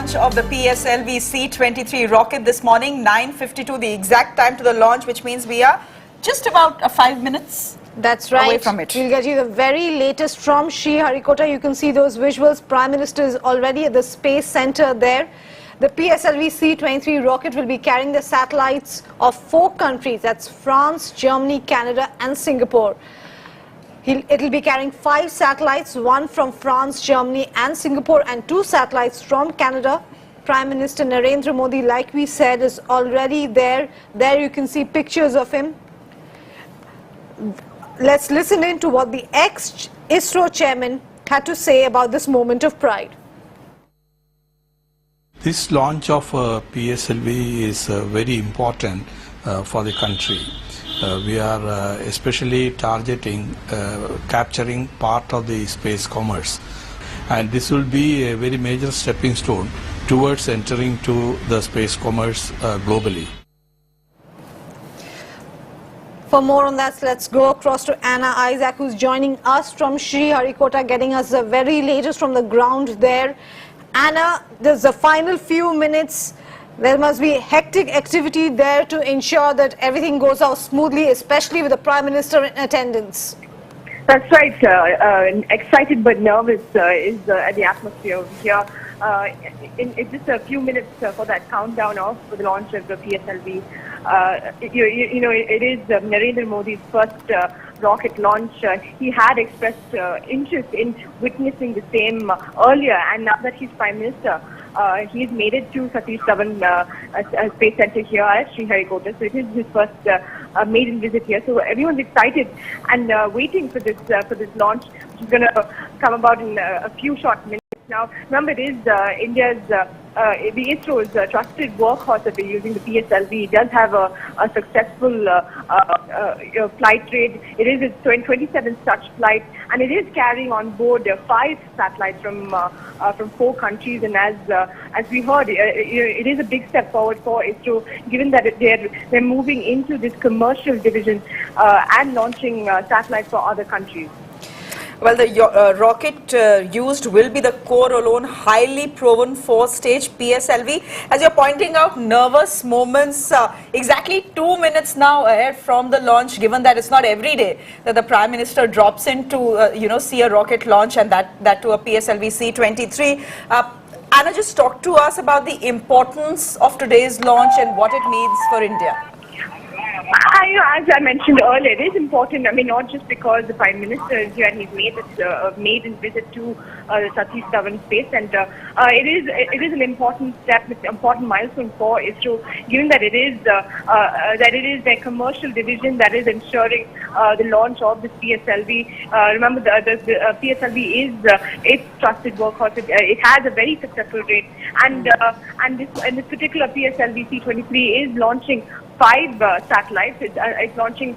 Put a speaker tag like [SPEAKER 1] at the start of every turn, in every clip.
[SPEAKER 1] launch of the PSLV C-23 rocket this morning, 9:52, the exact time to the launch, which means we are just about 5 minutes away from it.
[SPEAKER 2] We'll get you the very latest from Sriharikota. You can see those visuals. Prime Minister is already at the Space Center there. The PSLV C-23 rocket will be carrying the satellites of 4 countries. That's France, Germany, Canada and Singapore. It will be carrying 5 satellites, 1 from France, Germany and Singapore and 2 satellites from Canada. Prime Minister Narendra Modi, like we said, is already there. There you can see pictures of him. Let's listen in to what the ex-ISRO chairman had to say about this moment of pride.
[SPEAKER 3] This launch of PSLV is very important for the country. We are especially targeting capturing part of the space commerce, and this will be a very major stepping stone towards entering to the space commerce globally.
[SPEAKER 2] For more on that, let's go across to Anna Isaac, who's joining us from Sriharikota, getting us the very latest from the ground there. Anna, there's the final few minutes. There must be hectic activity there to ensure that everything goes out smoothly, especially with the Prime Minister in attendance.
[SPEAKER 4] That's right. Excited but nervous is the atmosphere over here. In just a few minutes for that countdown of the launch of the PSLV. You know, it is Narendra Modi's first rocket launch. He had expressed interest in witnessing the same earlier, and now that he's Prime Minister, he's made it to Satish Dhawan Space Center here at Sriharikota. So it is his first maiden visit here. So everyone's excited and waiting for this launch, which is going to come about in a few short minutes. Now, remember, it is India's, the ISRO's trusted workhorse that they're using, the PSLV. It does have a successful flight rate. It is its 27th such flight, and it is carrying on board 5 satellites from 4 countries. And as we heard, it is a big step forward for ISRO, given that they're moving into this commercial division and launching satellites for other countries.
[SPEAKER 1] Well, the rocket used will be the core-alone, highly proven 4-stage PSLV. As you're pointing out, nervous moments, exactly 2 minutes now ahead from the launch, given that it's not every day that the Prime Minister drops in to, see a rocket launch, and that to a PSLV C-23. Anna, just talk to us about the importance of today's launch and what it means for India.
[SPEAKER 4] As I mentioned earlier, it is important. I mean, not just because the Prime Minister is here and he's made this maiden visit to the Satish Dhawan Space Center. It is an important step, it's an important milestone for ISRO, given that it is their commercial division that is ensuring the launch of this PSLV. Remember, the PSLV is its trusted workhorse. It has a very successful rate, and this particular PSLV C-23 is launching 5 satellites. It's launching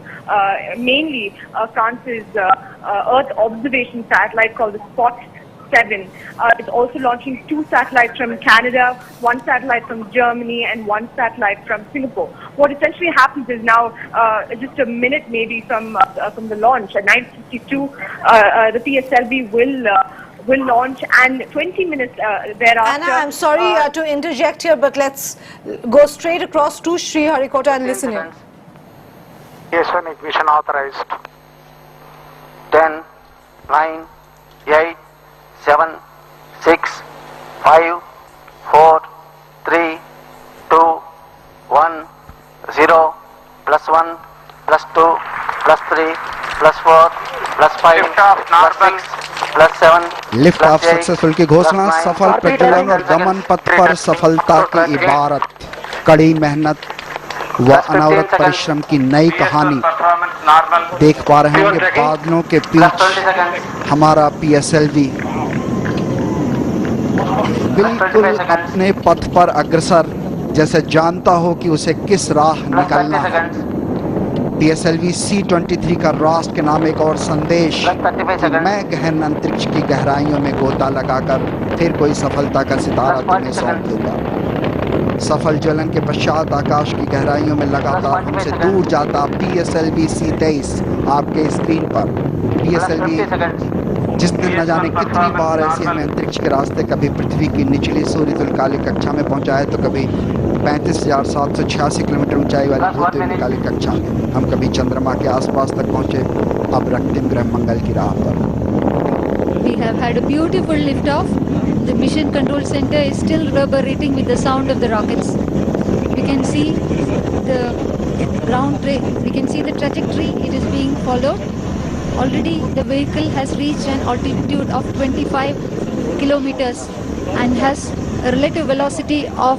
[SPEAKER 4] mainly France's Earth observation satellite called the Spot-7. It's also launching 2 satellites from Canada, 1 satellite from Germany, and 1 satellite from Singapore. What essentially happens is now, just a minute maybe from the launch at 9:52, the PSLV will launch, and 20 minutes thereafter.
[SPEAKER 2] Anna, I'm sorry to interject here, but let's go straight across to Sriharikota and listen in.
[SPEAKER 5] PS1 ignition authorized. 10, 9, 8, 7, 6, 5, 4, 3, 2, 1, 0, +1, +2, +3, +4, +5, +6, +7,
[SPEAKER 6] lift off successful की घोषणा। सफल प्रज्वलन और गमन पथ पर सफलता की इबारत, कड़ी मेहनत व अनवरत परिश्रम की नई कहानी देख पा रहे होंगे। बादलों के बीच हमारा PSLV बिल्कुल अपने पथ पर अग्रसर, जैसे जानता हो कि उसे किस राह निकलना है। PSLV C-23 का राष्ट्र के नाम एक और संदेश कि मैं गहन अंतरिक्ष की गहराइयों में गोता लगाकर फिर कोई सफलता का सितारा तुम्हें सौंप दूंगा। सफल ज्वलन के पश्चात आकाश की गहराइयों में लगातार हमसे दूर जाता PSLV C-23 आपके स्क्रीन पर। PSLV जिसने न जाने कितनी बार ऐसे हमें अंतरिक्ष के रास्ते कभी पृथ्वी की निचली सूर्यतुल्यकालिक कक्षा में पहुंचाया, तो कभी 35,786 किलोमीटर ऊंचाई वाली भूतयुगकालिक कक्षा में, हम कभी चंद्रमा के आसपास तक पहुंचे, अब रक्तिम ग्रह मंगल की राह पर।
[SPEAKER 7] We have had a beautiful liftoff. The mission control center is still reverberating with the sound of the rockets. We can see the we can see the trajectory it is being followed. Already the vehicle has reached an altitude of 25 kilometers and has a relative velocity of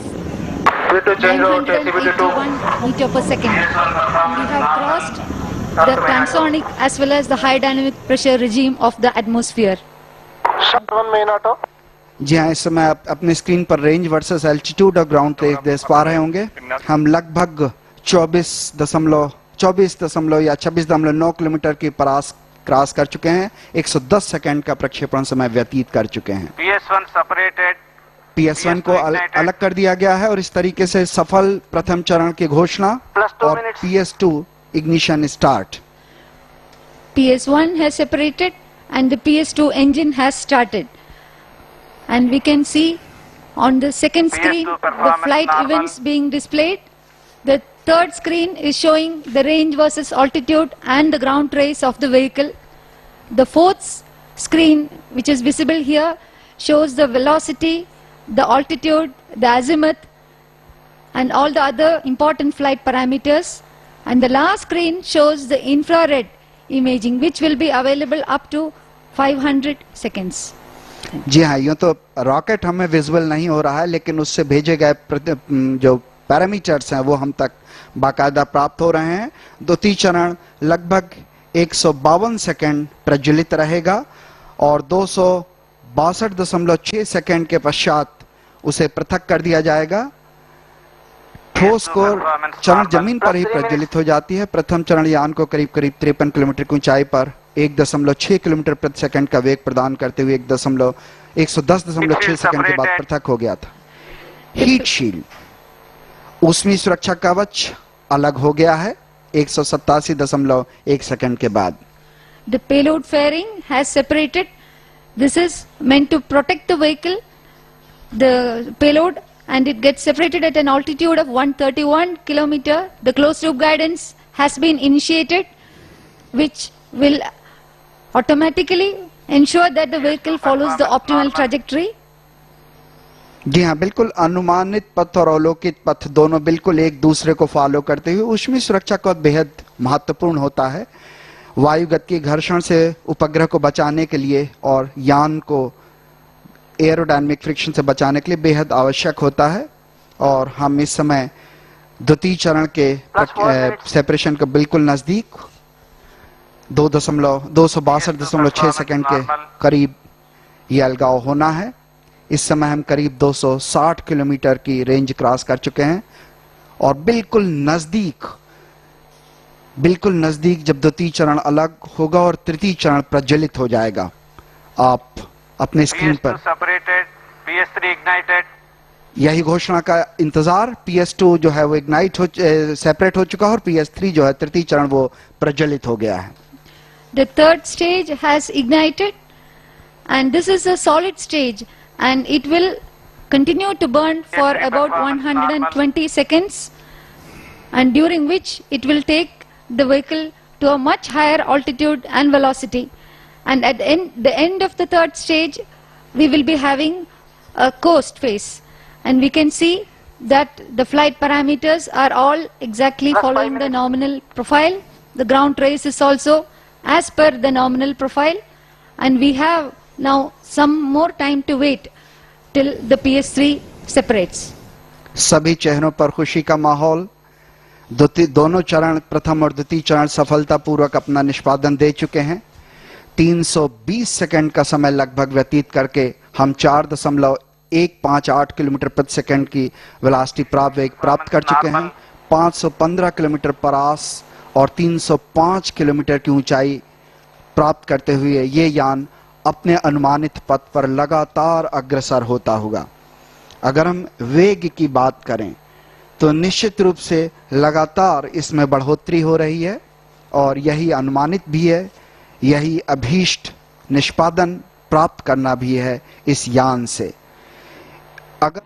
[SPEAKER 7] 981 meter per second. We have crossed the transonic as well as the high dynamic pressure regime of the atmosphere.
[SPEAKER 6] जी हाँ, इस समय आप अपने screen पर range versus altitude of ground देख पा रहे होंगे। हम लगभग 24 या 26.9 किलोमीटर की पास क्रॉस कर चुके हैं। 110 सेकंड का प्रक्षेपण समय व्यतीत कर चुके हैं। PS1 को अलग कर दिया गया है और इस तरीके से सफल प्रथम चरण की घोषणा और PS2 ignition start.
[SPEAKER 7] PS1 has separated and the PS2 engine has started. And we can see on the second screen the flight events being displayed. The third screen is showing the range versus altitude and the ground trace of the vehicle. The fourth screen, which is visible here, shows the velocity, the altitude, the azimuth and all the other important flight parameters. And the last screen shows the infrared imaging, which will be available up to 500 seconds.
[SPEAKER 6] जी हाँ, यूँ तो rocket हमें visual नहीं हो रहा है, लेकिन उससे भेजे गए जो पैरामीटर्स हैं वो हम तक बाकायदा प्राप्त हो रहे हैं। द्वितीय चरण लगभग 152 सेकंड प्रज्वलित रहेगा और 262.6 सेकंड के पश्चात उसे पृथक कर दिया जाएगा। ठोस कोर चरण जमीन पर ही प्रज्वलित हो जाती है। प्रथम चरण यान को करीब 53 किलोमीटर की ऊंचाई पर 1.6 किलोमीटर प्रति सेकंड का वेग प्रदान करते हुए 110.6 सेकंड के बाद पृथक हो गया था। हीट शील्ड ऊष्मीय सुरक्षा कवच अलग हो गया है 187.1 सेकंड के बाद।
[SPEAKER 7] The payload fairing has separated. This is meant to protect the vehicle, the payload, and it gets separated at an altitude of 131 kilometer. The closed loop guidance has been initiated, which will automatically ensure that the vehicle follows the optimal trajectory.
[SPEAKER 6] जी हाँ, बिल्कुल अनुमानित पथ और अवलोकित पथ दोनों बिल्कुल एक दूसरे को फॉलो करते हुए ऊष्मीय सुरक्षा का बेहद महत्वपूर्ण होता है। वायुगत की घर्षण से उपग्रह को बचाने के लिए और यान को एरोडायनामिक फ्रिक्शन से बचाने के लिए बेहद आवश्यक होता है। और हम इस समय द्वितीय चरण के सेपरेशन के बिल्कुल नजदीक 262.6 सेकंड के करीब ये अलगाव होना है। इस समय हम करीब 260 किलोमीटर की रेंज क्रॉस कर चुके हैं और बिल्कुल नजदीक जब द्वितीय चरण अलग होगा और तृतीय चरण प्रज्वलित हो जाएगा। आप अपने स्क्रीन पर यही घोषणा का इंतजार। PS2 जो है वो सेपरेट हो चुका है और PS3 जो है तृतीय चरण वो प्रज्वलित हो गया है।
[SPEAKER 7] The third stage has ignited and this is a solid stage and it will continue to burn for about 120 seconds, and during which it will take the vehicle to a much higher altitude and velocity. And at the end of the third stage we will be having a coast phase, and we can see that the flight parameters are all exactly following the nominal profile. The ground trace is also as per the nominal profile, and we have now some more time to wait till the PS3 separates.
[SPEAKER 6] सभी चेहरों पर खुशी का माहौल। दोनों चरण प्रथम और द्वितीय चरण सफलतापूर्वक अपना निष्पादन दे चुके हैं। 320 सेकंड का समय लगभग व्यतीत करके हम 4.158 किलोमीटर प्रति सेकंड की वेलोसिटी प्राप्त कर चुके हैं। 515 किलोमीटर पर आस और 305 किलोमीटर की ऊंचाई प्राप्त करते हुए ये यान अपने अनुमानित पथ पर लगातार अग्रसर होता होगा। अगर हम वेग की बात करें तो निश्चित रूप से लगातार इसमें बढ़ोतरी हो रही है और यही अनुमानित भी है, यही अभीष्ट निष्पादन प्राप्त करना भी है इस यान से। अगर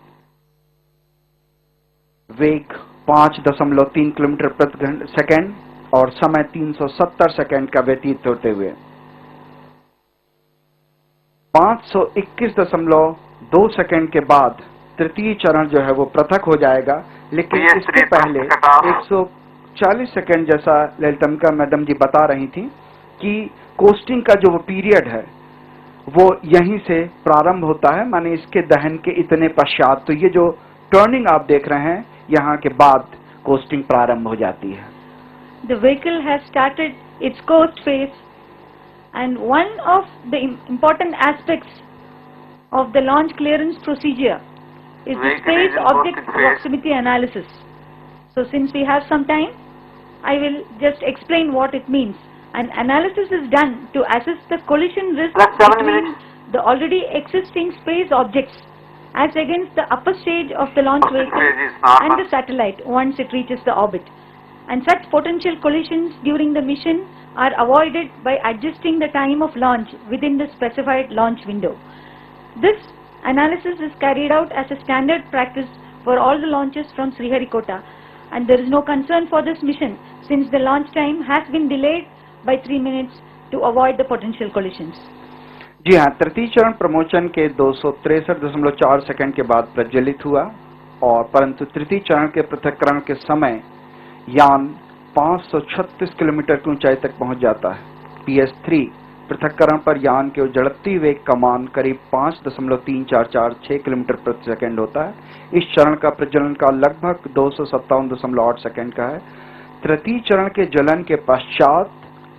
[SPEAKER 6] वेग 5.3 किलोमीटर प्रति सेकंड और समय 370 सेकंड का व्यतीत होते हुए 521.2 सेकंड के बाद तृतीय चरण जो है वो पृथक हो जाएगा, लेकिन इसके पहले 140 सेकंड, जैसा ललितम्बिका मैडम जी बता रही थी, कि कोस्टिंग का जो वो पीरियड है वो यहीं से प्रारंभ होता है, माने इसके दहन के इतने पश्चात। तो ये जो टर्निंग आप देख रहे हैं यहाँ के बाद कोस्टिंग प्रारंभ हो जाती है।
[SPEAKER 8] The vehicle has started its coast phase, and one of the important aspects of the launch clearance procedure is the space object proximity analysis. So since we have some time, I will just explain what it means. An analysis is done to assess the collision risk between the already existing space objects as against the upper stage of the launch vehicle and the satellite once it reaches the orbit. And such potential collisions during the mission are avoided by adjusting the time of launch within the specified launch window. This analysis is carried out as a standard practice for all the launches from Sriharikota, and there is no concern for this mission since the launch time has been delayed by 3 minutes to avoid the potential collisions.
[SPEAKER 6] जी हाँ, तृतीय चरण promotion के 263.4 second के बाद प्रज्वलित हुआ, और परंतु तृतीय चरण के पृथक्करण के समय यान 536 किलोमीटर की ऊंचाई तक पहुंच जाता है। PS3 पृथक्करण पर यान के उजड़ती वेग का मान करीब 5.3446 किलोमीटर प्रति सेकंड होता है। इस चरण का प्रज्वलन काल लगभग 257.8 सेकंड का है। तृतीय चरण के ज्वलन के पश्चात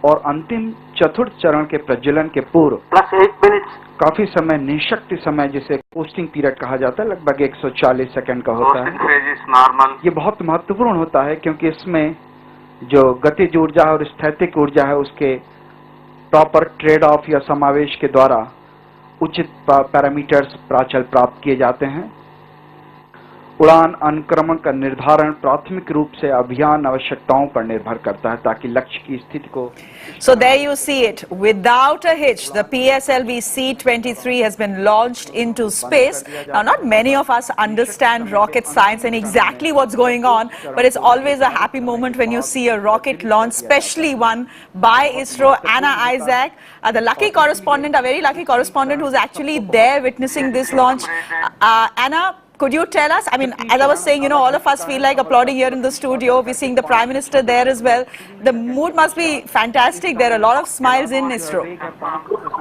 [SPEAKER 6] और अंतिम चतुर्थ चरण के प्रज्वलन के पूर्व +8 मिनट काफी समय निशक्ति समय, जिसे कोस्टिंग पीरियड कहा जाता है, लगभग 140 सेकंड का होता है। ये बहुत महत्वपूर्ण होता है क्योंकि इसमें जो गतिज ऊर्जा और स्थैतिक ऊर्जा है उसके प्रॉपर ट्रेड ऑफ या समावेश के द्वारा उचित पैरामीटर्स प्राचल प्राप्त किए जाते हैं। उड़ान अनुक्रमण का निर्धारण प्राथमिक रूप से अभियान आवश्यकताओं पर निर्भर करता है ताकि लक्ष्य की स्थिति को।
[SPEAKER 1] So there you see it. Without a hitch, the PSLV C-23 has been launched into space. Now, not many of us understand rocket science and exactly what's going on, but it's always a happy moment when you see a rocket launch, especially one by ISRO. Anna Isaac, the lucky correspondent, a very lucky correspondent who's actually there witnessing this launch. Anna, could you tell us, I mean, as I was saying, you know, all of us feel like applauding here in the studio. We're seeing the Prime Minister there as well. The mood must be fantastic. There are a lot of smiles in ISRO.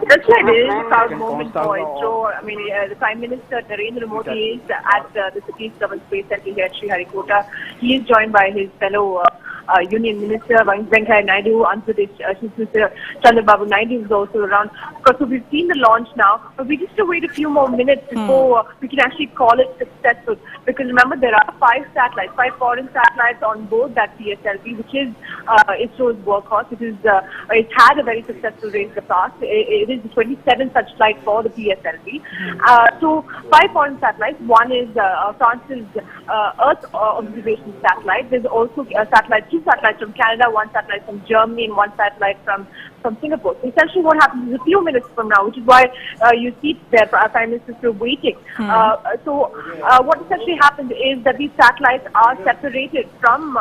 [SPEAKER 4] That's right. It is a proud moment for ISRO. I mean, the Prime Minister, Narendra Modi, is at the Satish Dhawan Space Center here at Sriharikota. He is joined by his fellow Union Minister Venkaiah Naidu, Andhra Pradesh Chief Minister Chandrababu Naidu is also around. Of course, so we've seen the launch now, but we just have to wait a few more minutes before we can actually call it successful. Because remember, there are 5 satellites, 5 foreign satellites on board that PSLV, which is ISRO's workhorse. It's had a very successful race in the past. It is the 27th such flight for the PSLV. So 5 foreign satellites. One is France's Earth observation satellite. There's also a satellite, 2 satellites from Canada, 1 satellite from Germany, and 1 satellite from Singapore. So essentially what happens is a few minutes from now, which is why you see the Prime Minister still waiting. What essentially happens is that these satellites are separated from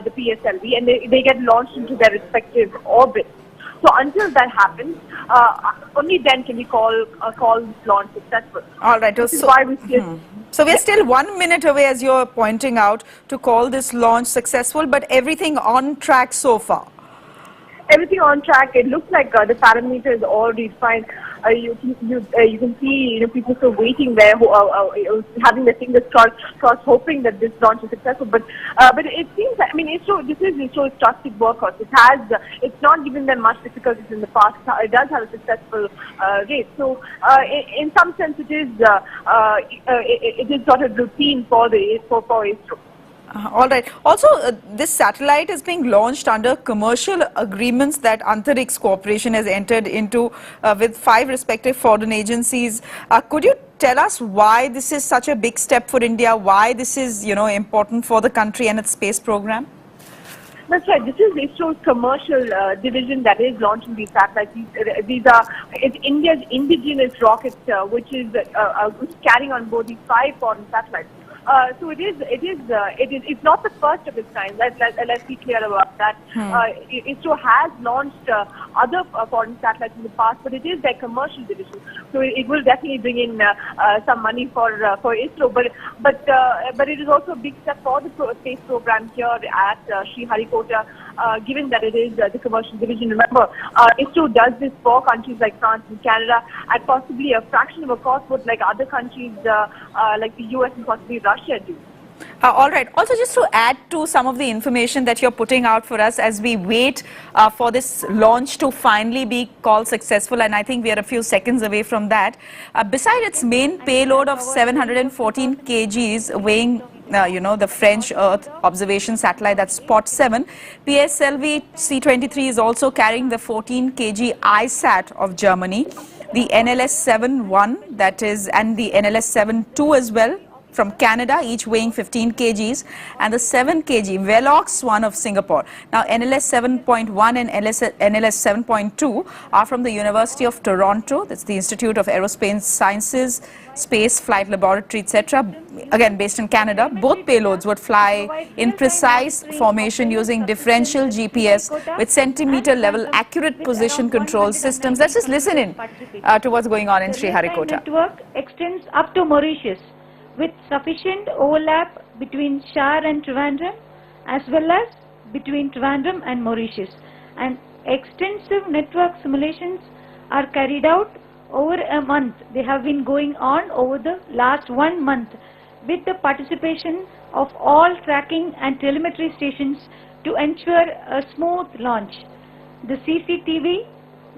[SPEAKER 4] the PSLV and they get launched into their respective orbits. So until that happens, only then can we call this launch successful.
[SPEAKER 1] All right.
[SPEAKER 4] This is why we see
[SPEAKER 1] So we're still 1 minute away, as you're pointing out, to call this launch successful, but everything on track so far.
[SPEAKER 4] Everything on track. It looks like the parameters are already fine. You can see people still waiting there, who having their fingers crossed, hoping that this launch is successful. But it seems that, I mean, this is ISRO's trusted workhorse. It's not given them much difficulties in the past. It does have a successful race. So in some sense, it is sort of routine for ISRO.
[SPEAKER 1] All right. Also, this satellite is being launched under commercial agreements that Antariksh Corporation has entered into with 5 respective foreign agencies. Could you tell us why this is such a big step for India? Why this is, important for the country and its space program?
[SPEAKER 4] That's right. This is ISRO's commercial division that is launching these satellites. It's India's indigenous rocket, which is carrying on board these 5 foreign satellites. So it's not the first of its kind. Let's be clear about that. ISRO has launched other foreign satellites in the past, but it is their commercial division. So it will definitely bring in some money for ISRO. But it is also a big step for the space program here at Sriharikota, given that it is the commercial division. Remember, ISRO does this for countries like France and Canada at possibly a fraction of a cost, but like other countries like the US and possibly Russia do.
[SPEAKER 1] All right. Also, just to add to some of the information that you're putting out for us as we wait for this launch to finally be called successful, and I think we are a few seconds away from that. Beside its main payload of 714 kgs weighing the French Earth observation satellite, that's Spot 7, PSLV C-23 is also carrying the 14 kg ISAT of Germany, the NLS-7-1 that is, and the NLS-7-2 as well from Canada, each weighing 15 kgs, and the 7 kg Velox 1 of Singapore. Now, NLS 7.1 and NLS 7.2 are from the University of Toronto. That's the Institute of Aerospace Sciences, Space Flight Laboratory, etc. Again, based in Canada. Both payloads would fly in precise formation using differential GPS with centimeter-level accurate position control systems. Let's just listen in to what's going on in Sriharikota.
[SPEAKER 8] The network extends up to Mauritius, with sufficient overlap between Shar and Trivandrum, as well as between Trivandrum and Mauritius. And extensive network simulations are carried out over a month. They have been going on over the last 1 month with the participation of all tracking and telemetry stations to ensure a smooth launch. The CCTV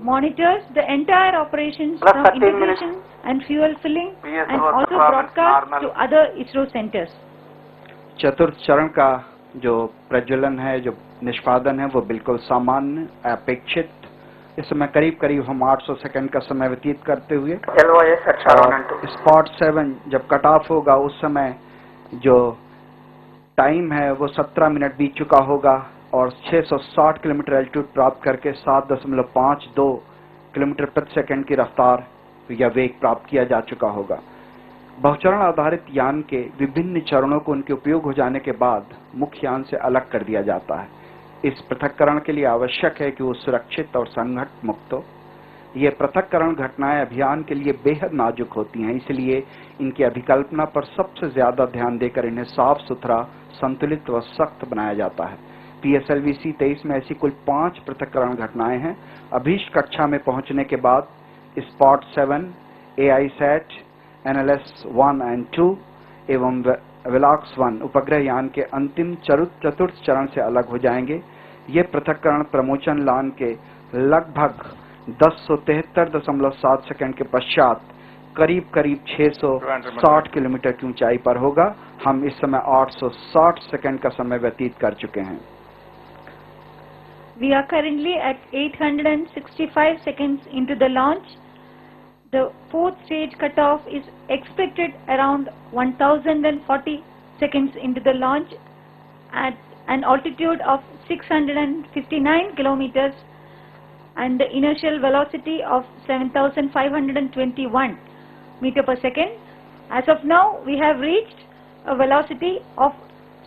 [SPEAKER 8] monitors the entire operations from integration and fuel filling and also broadcast to other ISRO centers.
[SPEAKER 6] चतुर्थ चरण का जो प्रज्वलन है, जो निष्पादन है, वो बिल्कुल सामान्य अपेक्षित। इस समय करीब हम 800 सेकंड का समय व्यतीत करते हुए स्पॉट 7 जब कट ऑफ होगा उस समय जो टाइम है वो 17 मिनट बीत चुका होगा और 660 किलोमीटर एल्टीट्यूड प्राप्त करके 7.52 किलोमीटर प्रति सेकंड की रफ्तार या वेग प्राप्त किया जा चुका होगा। बहुचरण आधारित यान के विभिन्न चरणों को उनके उपयोग हो जाने के बाद मुख्य यान से अलग कर दिया जाता है। इस पृथक्करण के लिए आवश्यक है कि वो सुरक्षित और संघट मुक्त हो। ये पृथक्करण घटनाएं अभियान के लिए बेहद नाजुक होती हैं, इसलिए इनकी अभिकल्पना पर सबसे ज्यादा ध्यान देकर इन्हें साफ सुथरा, संतुलित व सख्त बनाया जाता है। PSLV C-23 में ऐसी कुल 5 पृथक्करण घटनाएं हैं। अभीष्ट कक्षा में पहुंचने के बाद स्पॉट 7, AISAT, NLS 1 and 2 एवं वेलॉक्स 1 उपग्रह यान के अंतिम चतुर्थ चरण से अलग हो जाएंगे। ये पृथक्करण प्रमोचन लान के लगभग 1073.7 सेकंड के पश्चात करीब 660 किलोमीटर की ऊंचाई पर होगा। हम इस समय 860 सेकंड का समय व्यतीत कर चुके हैं।
[SPEAKER 8] We are currently at 865 seconds into the launch. The 4th stage cutoff is expected around 1040 seconds into the launch at an altitude of 659 kilometers and the inertial velocity of 7,521 meter per second. As of now, we have reached a velocity of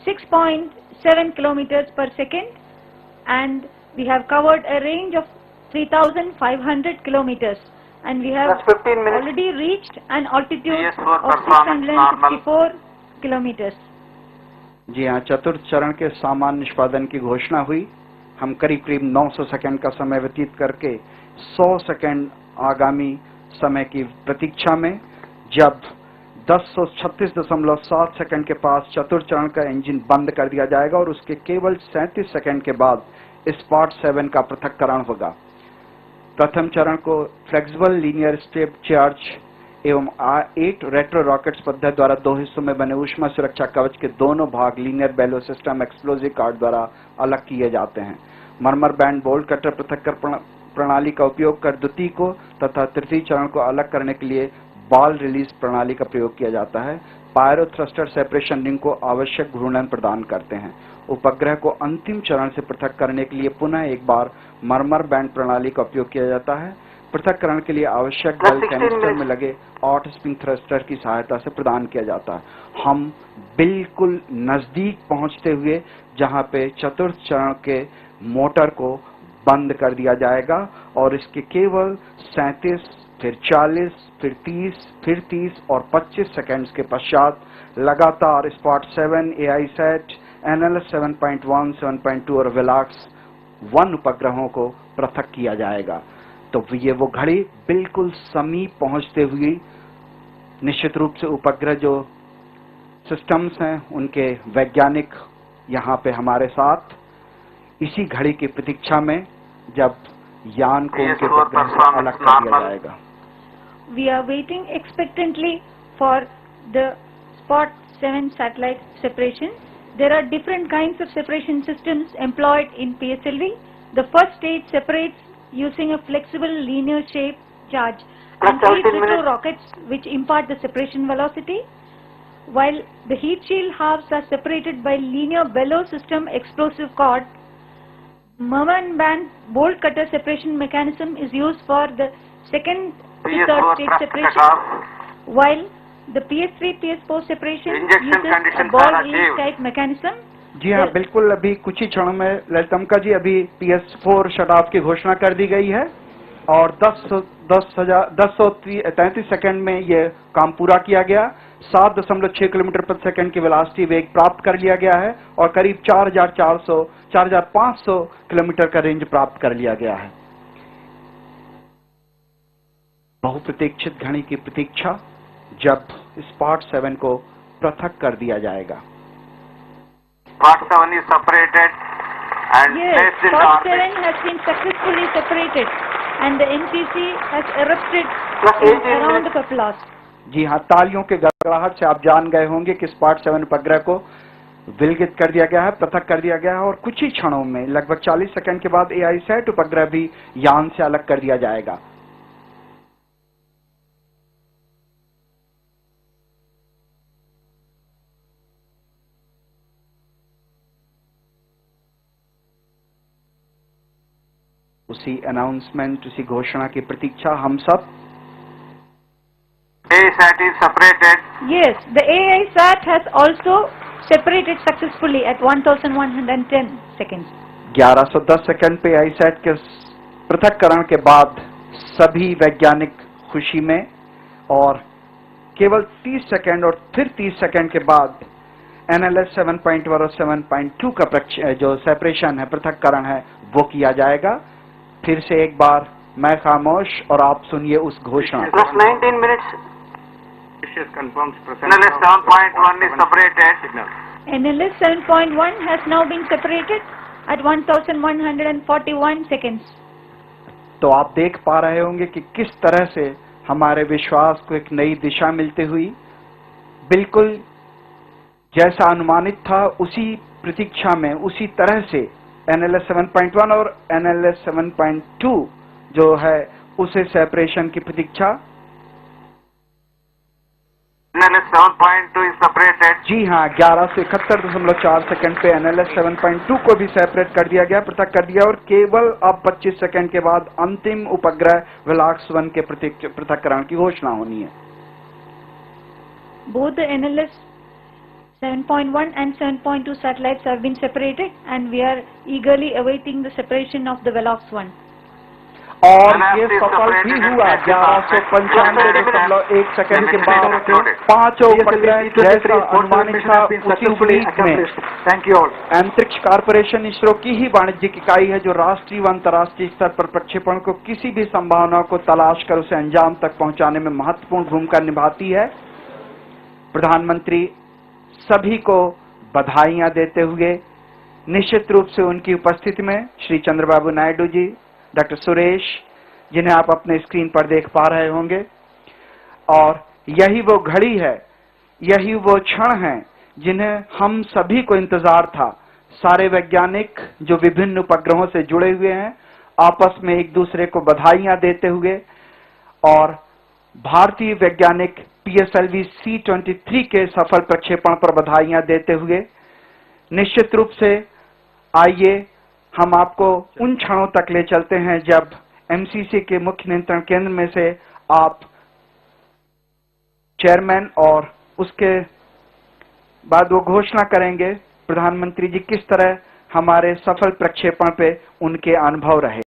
[SPEAKER 8] 6.7 kilometers per second and we have covered a range of 3,500 kilometers and we have already reached an altitude of 664 kilometers.
[SPEAKER 6] जी हाँ, चतुर्थ चरण के सामान्य निष्पादन की घोषणा हुई। हम करीब 900 सेकंड का समय व्यतीत करके 100 सेकंड आगामी समय की प्रतीक्षा में, जब 1036.7 सेकंड के पास चतुर्थ चरण का इंजन बंद कर दिया जाएगा और उसके केवल 37 सेकंड के बाद स्पॉट 7 का पृथक्करण होगा। प्रथम चरण को फ्लेक्सिबल लीनियर स्टेप चार्ज एवं 8 रेट्रो रॉकेट्स पद्धति द्वारा 2 हिस्सों में बने ऊष्मा सुरक्षा कवच के दोनों भाग लीनियर बेलो सिस्टम एक्सप्लोजिव कार्ड द्वारा अलग किए जाते हैं। मरमर बैंड बोल्ट कटर पृथक्करण प्रणाली का उपयोग कर द्वितीय को तथा तृतीय चरण को अलग करने के लिए बॉल रिलीज प्रणाली का प्रयोग किया जाता है। पायरो थ्रस्टर सेपरेशन रिंग को आवश्यक घूर्णन प्रदान करते हैं। उपग्रह को अंतिम चरण से पृथक करने के लिए पुनः एक बार मरमर बैंड प्रणाली का उपयोग किया जाता है। पृथक्करण के लिए आवश्यक बल कैनिस्टर में लगे 8 स्प्रिंग थ्रस्टर की सहायता से प्रदान किया जाता है। हम बिल्कुल नजदीक पहुंचते हुए जहां पे चतुर्थ चरण के मोटर को बंद कर दिया जाएगा और इसके केवल 37, फिर 40, फिर 30, फिर 30 और 25 सेकंड्स के पश्चात लगातार स्पॉट 7, AISat, NLS 7.1, 7.2 और वेलाक्स 1 उपग्रहों को पृथक किया जाएगा। तो ये वो घड़ी बिल्कुल समीप पहुंचते हुए निश्चित रूप से उपग्रह जो सिस्टम्स हैं उनके वैज्ञानिक यहाँ पे हमारे साथ इसी घड़ी की प्रतीक्षा में जब यान को उनके उपग्रह से अलग कर दिया जाएगा।
[SPEAKER 8] We are waiting expectantly for the Spot 7 satellite separation. There are different kinds of separation systems employed in PSLV. The first stage separates using a flexible linear shape charge and feeds it to rockets which impart the separation velocity, while the heat shield halves are separated by linear bellow system explosive cord. Merman band bolt cutter separation mechanism is used for the second to third stage separation, while the PS3 PS4 separation uses a ball release type mechanism.
[SPEAKER 6] जी हाँ, बिल्कुल। अभी कुछ ही क्षणों में ललितमका जी अभी PS4 shut off की घोषणा कर दी गई है और 1033 सेकंड में ये काम पूरा किया गया। 7.6 किलोमीटर प्रति सेकंड की वेलोसिटी वेग प्राप्त कर लिया गया है और करीब 4500 किलोमीटर का रेंज प्राप्त कर लिया गया है। बहुप्रतीक्षित घड़ी की प्रतीक्षा जब स्पॉट 7 को पृथक कर दिया जाएगा।
[SPEAKER 5] Spot 7 is separated and
[SPEAKER 8] Yes,
[SPEAKER 5] placed in the
[SPEAKER 8] Spot 7
[SPEAKER 5] orbit.
[SPEAKER 8] has been successfully separated and the NCC has erupted
[SPEAKER 5] Plus
[SPEAKER 8] in
[SPEAKER 5] 18
[SPEAKER 8] a round
[SPEAKER 5] minutes.
[SPEAKER 8] of applause.
[SPEAKER 6] जी हाँ, तालियों के गड़गड़ाहट से आप जान गए होंगे कि स्पॉट 7 उपग्रह को विलगित कर दिया गया है, पृथक कर दिया गया है और कुछ ही क्षणों में लगभग 40 सेकंड के बाद AISat उपग्रह भी यान से अलग कर दिया जाएगा। उसी अनाउंसमेंट, उसी घोषणा की प्रतीक्षा हम सब।
[SPEAKER 5] AISat is separated.
[SPEAKER 8] Yes, the AISat has also separated successfully at 1110 seconds.
[SPEAKER 6] 1110 second पे AISat के पृथक्करण के बाद सभी वैज्ञानिक खुशी में और केवल 30 सेकंड और फिर 30 सेकंड के बाद NLS 7.1 और 7.2 का जो सेपरेशन है, पृथक्करण है, वो किया जाएगा। फिर से एक बार मैं खामोश और आप सुनिए उस घोषणा।
[SPEAKER 5] Plus 19 minutes. NLS 7.1 is separated.
[SPEAKER 8] NLS 7.1 has now been separated at 1141 seconds.
[SPEAKER 6] तो आप देख पा रहे होंगे कि किस तरह से हमारे विश्वास को एक नई दिशा मिलती हुई, बिल्कुल जैसा अनुमानित था उसी प्रतीक्षा में, उसी तरह से NLS 7.1 और NLS 7.2 जो है उसे सेपरेशन की प्रतीक्षा।
[SPEAKER 5] NLS 7.2 is separated.
[SPEAKER 6] जी हाँ, 1171.4 सेकंड पे NLS 7.2 को भी सेपरेट कर दिया गया, पृथक कर दिया और केवल अब 25 सेकंड के बाद अंतिम उपग्रह वेलाक्स 1 के पृथक्करण की घोषणा होनी है।
[SPEAKER 8] Both the NLS 7.1 and 7.2 satellites have been separated and we are eagerly awaiting the separation of the Velox 1.
[SPEAKER 6] और ये सफल भी हुआ। 1195.1 सेकंड के बाद पांचों उपग्रह जैसा अनुमानित था उसी उपरीत में।
[SPEAKER 5] Thank you all.
[SPEAKER 6] अंतरिक्ष कॉर्पोरेशन इसरो की ही वाणिज्यिक इकाई है जो राष्ट्रीय व अंतर्राष्ट्रीय स्तर पर प्रक्षेपण को किसी भी संभावना को तलाश कर उसे अंजाम तक पहुंचाने में महत्वपूर्ण भूमिका निभाती है। प्रधानमंत्री सभी को बधाइयां देते हुए निश्चित रूप से उनकी उपस्थिति में श्री चंद्रबाबू नायडू जी, डॉक्टर सुरेश, जिन्हें आप अपने स्क्रीन पर देख पा रहे होंगे, और यही वो घड़ी है, यही वो क्षण है जिन्हें हम सभी को इंतजार था। सारे वैज्ञानिक जो विभिन्न उपग्रहों से जुड़े हुए हैं आपस में एक दूसरे को बधाइयां देते हुए और भारतीय वैज्ञानिक PSLV C-23 के सफल प्रक्षेपण पर बधाइयां देते हुए
[SPEAKER 9] निश्चित रूप से आइए हम आपको उन क्षणों तक ले चलते हैं जब एमसीसी के मुख्य नियंत्रण केंद्र में से आप चेयरमैन और उसके बाद वो घोषणा करेंगे प्रधानमंत्री जी किस तरह हमारे सफल प्रक्षेपण पे उनके अनुभव रहे।